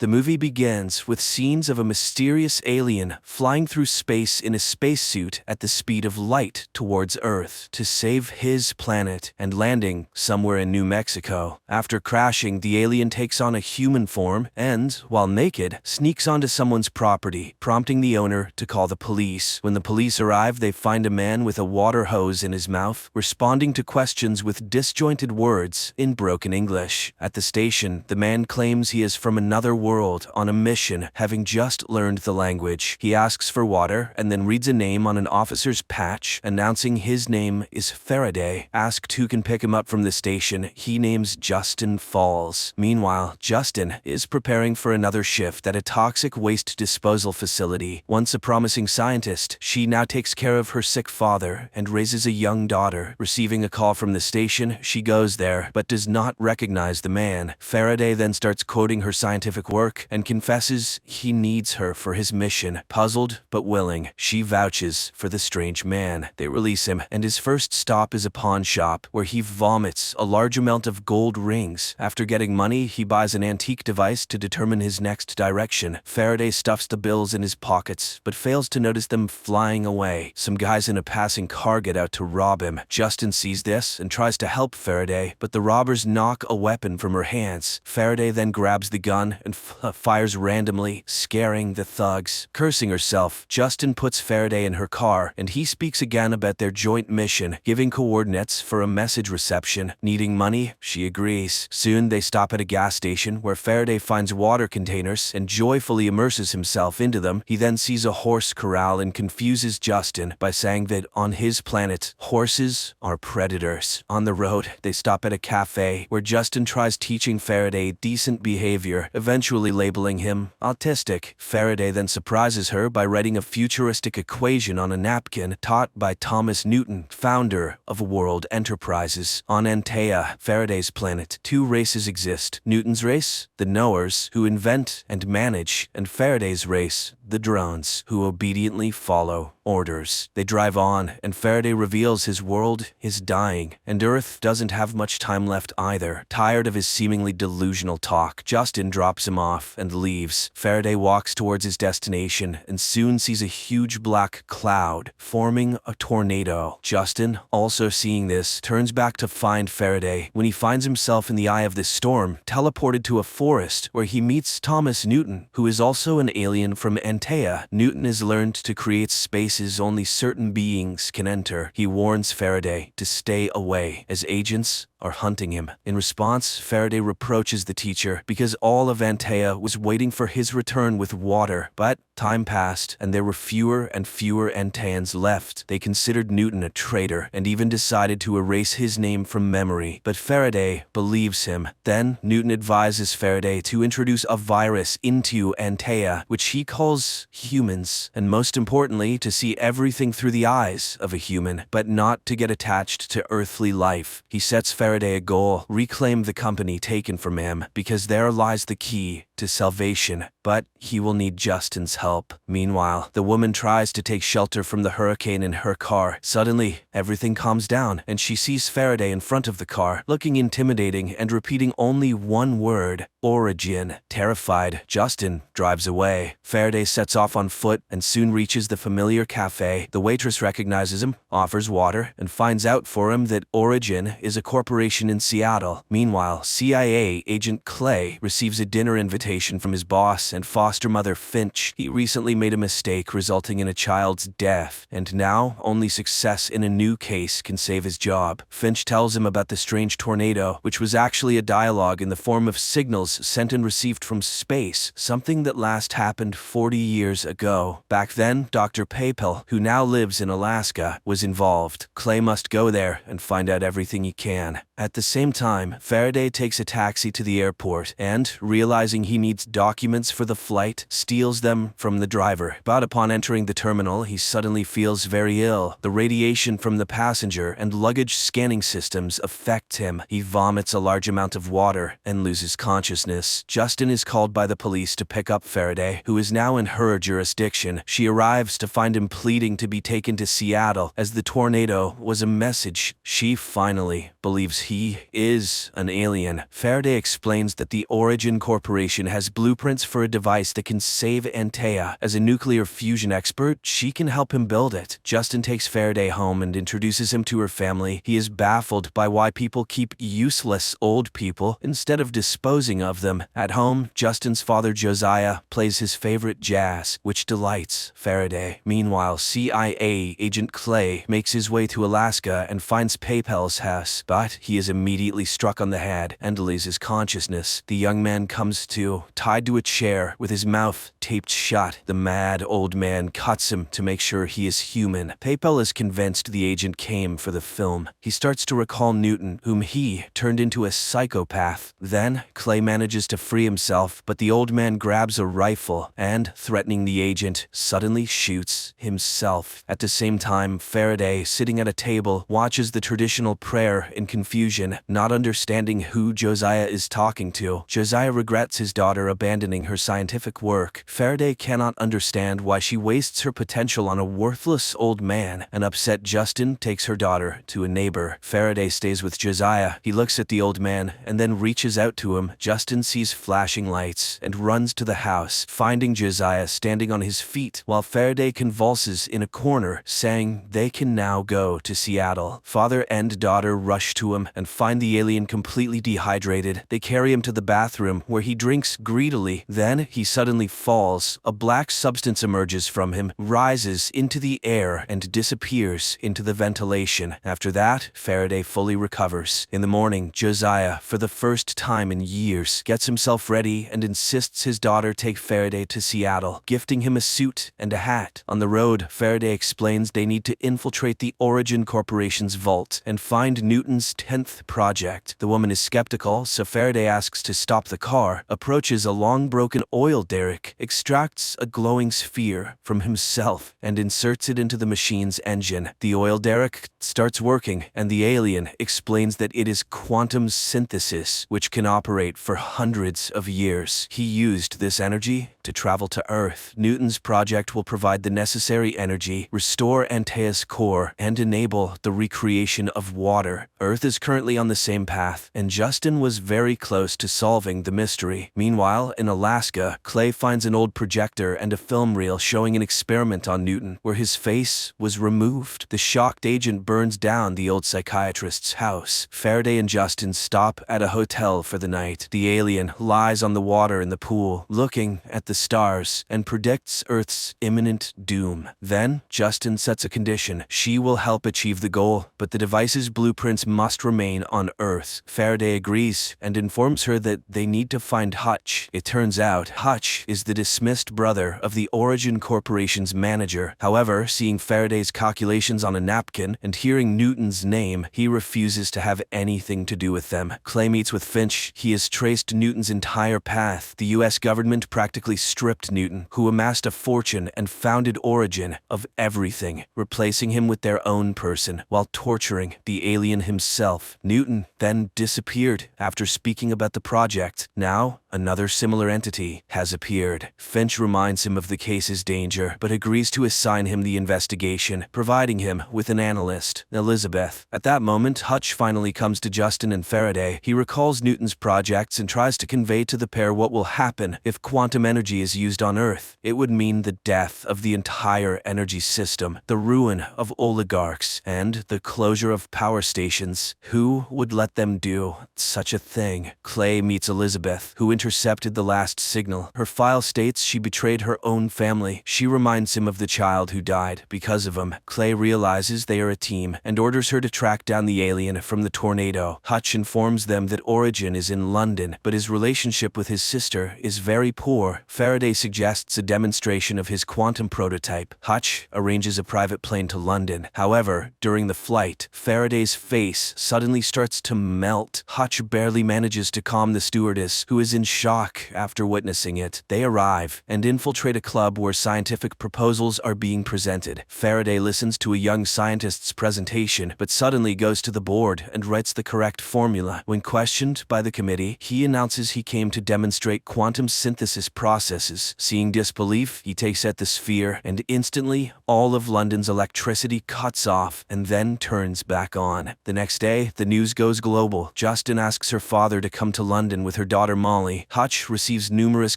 The movie begins with scenes of a mysterious alien flying through space in a spacesuit at the speed of light towards Earth to save his planet and landing somewhere in New Mexico. After crashing, the alien takes on a human form and, while naked, sneaks onto someone's property, prompting the owner to call the police. When the police arrive, they find a man with a water hose in his mouth, responding to questions with disjointed words in broken English. At the station, the man claims he is from another world on a mission, having just learned the language. He asks for water and then reads a name on an officer's patch, announcing his name is Faraday. Asked who can pick him up from the station, he names Justin Falls. Meanwhile, Justin is preparing for another shift at a toxic waste disposal facility. Once a promising scientist, she now takes care of her sick father and raises a young daughter. Receiving a call from the station, she goes there, but does not recognize the man. Faraday then starts quoting her scientific work and confesses he needs her for his mission. Puzzled but willing, she vouches for the strange man. They release him, and his first stop is a pawn shop, where he vomits a large amount of gold rings. After getting money, he buys an antique device to determine his next direction. Faraday stuffs the bills in his pockets, but fails to notice them flying away. Some guys in a passing car get out to rob him. Justin sees this and tries to help Faraday, but the robbers knock a weapon from her hands. Faraday then grabs the gun and fires randomly, scaring the thugs. Cursing herself, Justin puts Faraday in her car, and he speaks again about their joint mission, giving coordinates for a message reception. Needing money, she agrees. Soon they stop at a gas station where Faraday finds water containers and joyfully immerses himself into them. He then sees a horse corral and confuses Justin by saying that on his planet, horses are predators. On the road, they stop at a cafe where Justin tries teaching Faraday decent behavior, eventually labeling him autistic. Faraday then surprises her by writing a futuristic equation on a napkin taught by Thomas Newton, founder of World Enterprises. On Antea, Faraday's planet, two races exist: Newton's race, the knowers, who invent and manage, and Faraday's race, the drones, who obediently follow orders. They drive on, and Faraday reveals his world is dying, and Earth doesn't have much time left either. Tired of his seemingly delusional talk, Justin drops him off and leaves. Faraday walks towards his destination and soon sees a huge black cloud forming a tornado. Justin, also seeing this, turns back to find Faraday. When he finds himself in the eye of this storm, teleported to a forest where he meets Thomas Newton, who is also an alien from Antea. Newton has learned to create spaces only certain beings can enter. He warns Faraday to stay away, as agents are hunting him. In response, Faraday reproaches the teacher because all of Antea was waiting for his return with water. But time passed, and there were fewer and fewer Anteans left. They considered Newton a traitor and even decided to erase his name from memory. But Faraday believes him. Then Newton advises Faraday to introduce a virus into Antea, which he calls humans, and most importantly, to see everything through the eyes of a human, but not to get attached to earthly life. He sets Faraday a goal: reclaim the company taken from him, because there lies the key to salvation. But he will need Justin's help. Meanwhile, the woman tries to take shelter from the hurricane in her car. Suddenly, everything calms down, and she sees Faraday in front of the car, looking intimidating and repeating only one word: origin. Terrified, Justin drives away. Faraday sets off on foot and soon reaches the familiar cafe. The waitress recognizes him, offers water, and finds out for him that Origin is a corporation in Seattle. Meanwhile, CIA agent Clay receives a dinner invitation from his boss and foster mother Finch. He recently made a mistake resulting in a child's death, and now only success in a new case can save his job. Finch tells him about the strange tornado, which was actually a dialogue in the form of signals sent and received from space, something that last happened 40 years ago. Back then, Dr. Papel, who now lives in Alaska, was involved. Clay must go there and find out everything he can. At the same time, Faraday takes a taxi to the airport and, realizing he needs documents for the flight, steals them from the driver. But upon entering the terminal, he suddenly feels very ill. The radiation from the passenger and luggage scanning systems affect him. He vomits a large amount of water and loses consciousness. Justin is called by the police to pick up Faraday, who is now in her jurisdiction. She arrives to find him pleading to be taken to Seattle, as the tornado was a message. She finally believes he is an alien. Faraday explains that the Origin Corporation has blueprints for a device that can save Antea. As a nuclear fusion expert, she can help him build it. Justin takes Faraday home and introduces him to her family. He is baffled by why people keep useless old people instead of disposing of them. At home, Justin's father Josiah plays his favorite jazz, which delights Faraday. Meanwhile, CIA agent Clay makes his way to Alaska and finds PayPal's house, but he is immediately struck on the head and loses consciousness. The young man comes to, tied to a chair with his mouth taped shut. The mad old man cuts him to make sure he is human. PayPal is convinced the agent came for the film. He starts to recall Newton, whom he turned into a psychopath. Then, Clay manages to free himself, but the old man grabs a rifle and, threatening the agent, suddenly shoots himself. At the same time, Faraday, sitting at a table, watches the traditional prayer in confusion, not understanding who Josiah is talking to. Josiah regrets his daughter abandoning her scientific work. Faraday cannot understand why she wastes her potential on a worthless old man. An upset Justin takes her daughter to a neighbor. Faraday stays with Josiah. He looks at the old man and then reaches out to him. Justin sees flashing lights and runs to the house, finding Josiah standing on his feet while Faraday convulses in a corner, saying they can now go to Seattle. Father and daughter rush to him and find the alien completely dehydrated. They carry him to the bathroom where he drinks greedily. Then he suddenly falls. A black substance emerges from him, rises into the air, and disappears into the ventilation. After that, Faraday fully recovers. In the morning, Josiah, for the first time in years, gets himself ready and insists his daughter take Faraday to Seattle, gifting him a suit and a hat. On the road, Faraday explains they need to infiltrate the Origin Corporation's vault and find Newton's 10th project. The woman is skeptical, so Faraday asks to stop the car, approaches a long broken oil derrick, extracts a glowing sphere from himself, and inserts it into the machine's engine. The oil derrick starts working, and the alien explains that it is quantum synthesis, which can operate for hundreds of years. He used this energy to travel to Earth. Newton's project will provide the necessary energy, restore Antaea's core, and enable the recreation of water. Earth is currently on the same path, and Justin was very close to solving the mystery. Meanwhile, in Alaska, Clay finds an old projector and a film reel showing an experiment on Newton, where his face was removed. The shocked agent burns down the old psychiatrist's house. Faraday and Justin stop at a hotel for the night. The alien lies on the water in the pool, looking at the stars, and predicts Earth's imminent doom. Then, Justin sets a condition. She will help achieve the goal, but the device's blueprints must remain on Earth. Faraday agrees and informs her that they need to find Hutch. It turns out Hutch is the dismissed brother of the Origin Corporation's manager. However, seeing Faraday's calculations on a napkin and hearing Newton's name, he refuses to have anything to do with them. Clay meets with Finch. He has traced Newton's entire path. The US government practically stripped Newton, who amassed a fortune and founded Origin, of everything, replacing him with their own person while torturing the alien himself. Newton then disappeared after speaking about the project. Now, another similar entity has appeared. Finch reminds him of the case's danger, but agrees to assign him the investigation, providing him with an analyst, Elizabeth. At that moment, Hutch finally comes to Justin and Faraday. He recalls Newton's projects and tries to convey to the pair what will happen if quantum energy is used on Earth. It would mean the death of the entire energy system, the ruin of oligarchs, and the closure of power stations. Who would let them do such a thing? Clay meets Elizabeth, who intercepted the last signal. Her file states she betrayed her own family. She reminds him of the child who died because of him. Clay realizes they are a team and orders her to track down the alien from the tornado. Hutch informs them that Origin is in London, but his relationship with his sister is very poor. Faraday suggests a demonstration of his quantum prototype. Hutch arranges a private plane to London. However, during the flight, Faraday's face suddenly starts to melt. Hutch barely manages to calm the stewardess, who is in shock after witnessing it. They arrive and infiltrate a club where scientific proposals are being presented. Faraday listens to a young scientist's presentation, but suddenly goes to the board and writes the correct formula. When questioned by the committee, he announces he came to demonstrate quantum synthesis processes. Seeing disbelief, he takes at the sphere, and instantly, all of London's electricity cuts off and then turns back on. The next day, the news goes global. Justin asks her father to come to London with her daughter Molly. Hutch receives numerous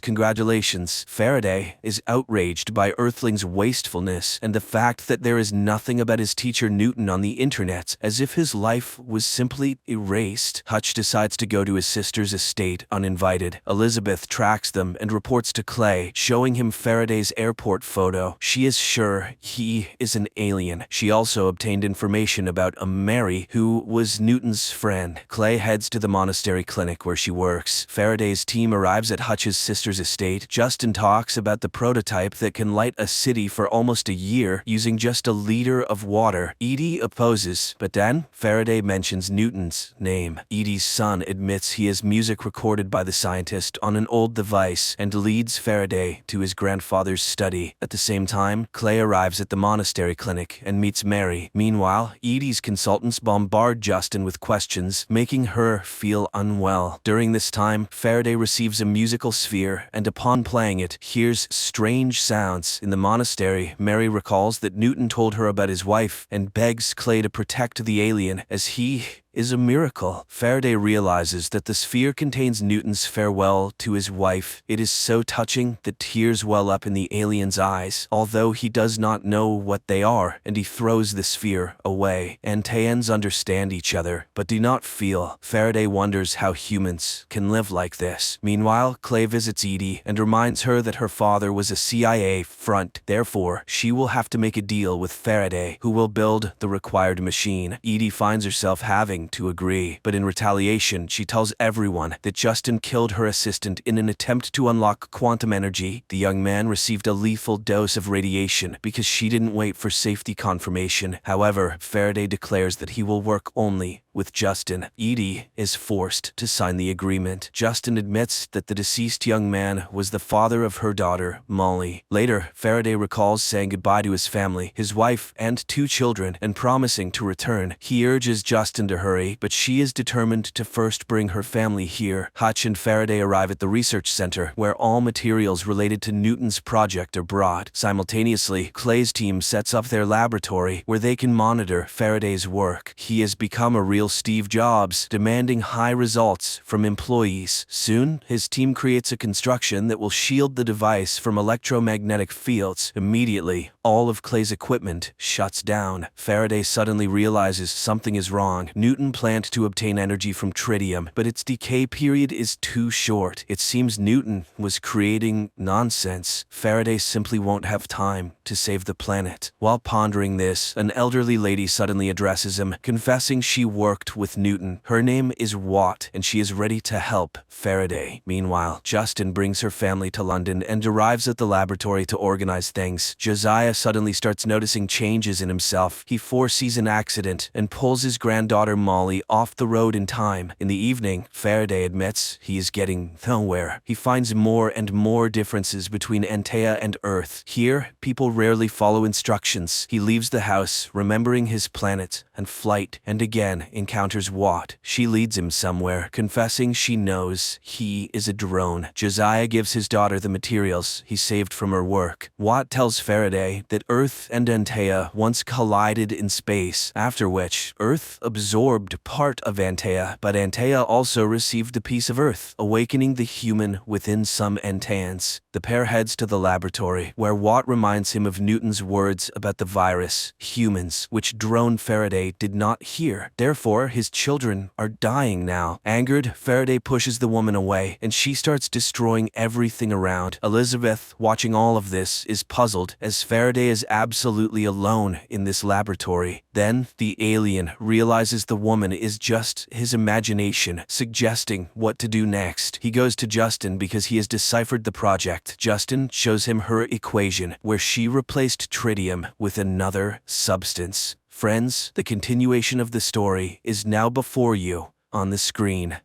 congratulations. Faraday is outraged by Earthling's wastefulness and the fact that there is nothing about his teacher Newton on the internet, as if his life was simply erased. Hutch decides to go to his sister's estate uninvited. Elizabeth tracks them and reports to Clay, showing him Faraday's airport photo. She is sure he is an alien. She also obtained information about a Mary, who was Newton's friend. Clay heads to the monastery clinic where she works. Faraday's team arrives at Hutch's sister's estate. Justin talks about the prototype that can light a city for almost a year using just a liter of water. Edie opposes, but then Faraday mentions Newton's name. Edie's son admits he has music recorded by the scientist on an old device and leads Faraday to his grandfather's study. At the same time, Clay arrives at the monastery clinic and meets Mary. Meanwhile, Edie's consultants bombard Justin with questions, making her feel unwell. During this time, Faraday receives a musical sphere and upon playing it, hears strange sounds. In the monastery, Mary recalls that Newton told her about his wife and begs Clay to protect the alien, as he is a miracle. Faraday realizes that the sphere contains Newton's farewell to his wife. It is so touching that tears well up in the alien's eyes, although he does not know what they are, and he throws the sphere away. Antaeans understand each other, but do not feel. Faraday wonders how humans can live like this. Meanwhile, Clay visits Edie and reminds her that her father was a CIA front. Therefore, she will have to make a deal with Faraday, who will build the required machine. Edie finds herself having to agree, but in retaliation, she tells everyone that Justin killed her assistant in an attempt to unlock quantum energy. The young man received a lethal dose of radiation because she didn't wait for safety confirmation. However, Faraday declares that he will work only with Justin. Edie is forced to sign the agreement. Justin admits that the deceased young man was the father of her daughter, Molly. Later, Faraday recalls saying goodbye to his family, his wife, and 2 children, and promising to return. He urges Justin to hurry, but she is determined to first bring her family here. Hutch and Faraday arrive at the research center, where all materials related to Newton's project are brought. Simultaneously, Clay's team sets up their laboratory, where they can monitor Faraday's work. He has become a real Steve Jobs, demanding high results from employees. Soon, his team creates a construction that will shield the device from electromagnetic fields. Immediately, all of Clay's equipment shuts down. Faraday suddenly realizes something is wrong. Newton planned to obtain energy from tritium, but its decay period is too short. It seems Newton was creating nonsense. Faraday simply won't have time to save the planet. While pondering this, an elderly lady suddenly addresses him, confessing she worked with Newton. Her name is Watt, and she is ready to help Faraday. Meanwhile, Justin brings her family to London and arrives at the laboratory to organize things. Josiah suddenly starts noticing changes in himself. He foresees an accident and pulls his granddaughter Molly off the road in time. In the evening, Faraday admits he is getting nowhere. He finds more and more differences between Antaea and Earth. Here, people rarely follow instructions. He leaves the house, remembering his planet and flight, and again encounters Watt. She leads him somewhere, confessing she knows he is a drone. Josiah gives his daughter the materials he saved from her work. Watt tells Faraday that Earth and Antaea once collided in space, after which Earth absorbed part of Antaea, but Antaea also received a piece of Earth, awakening the human within some Antaeans. The pair heads to the laboratory, where Watt reminds him of Newton's words about the virus, humans, which drone Faraday did not hear. Therefore, his children are dying now. Angered, Faraday pushes the woman away, and she starts destroying everything around. Elizabeth, watching all of this, is puzzled, as Faraday is absolutely alone in this laboratory. Then, the alien realizes the woman is just his imagination, suggesting what to do next. He goes to Justin because he has deciphered the project. Justin shows him her equation, where she replaced tritium with another substance. Friends, the continuation of the story is now before you on the screen.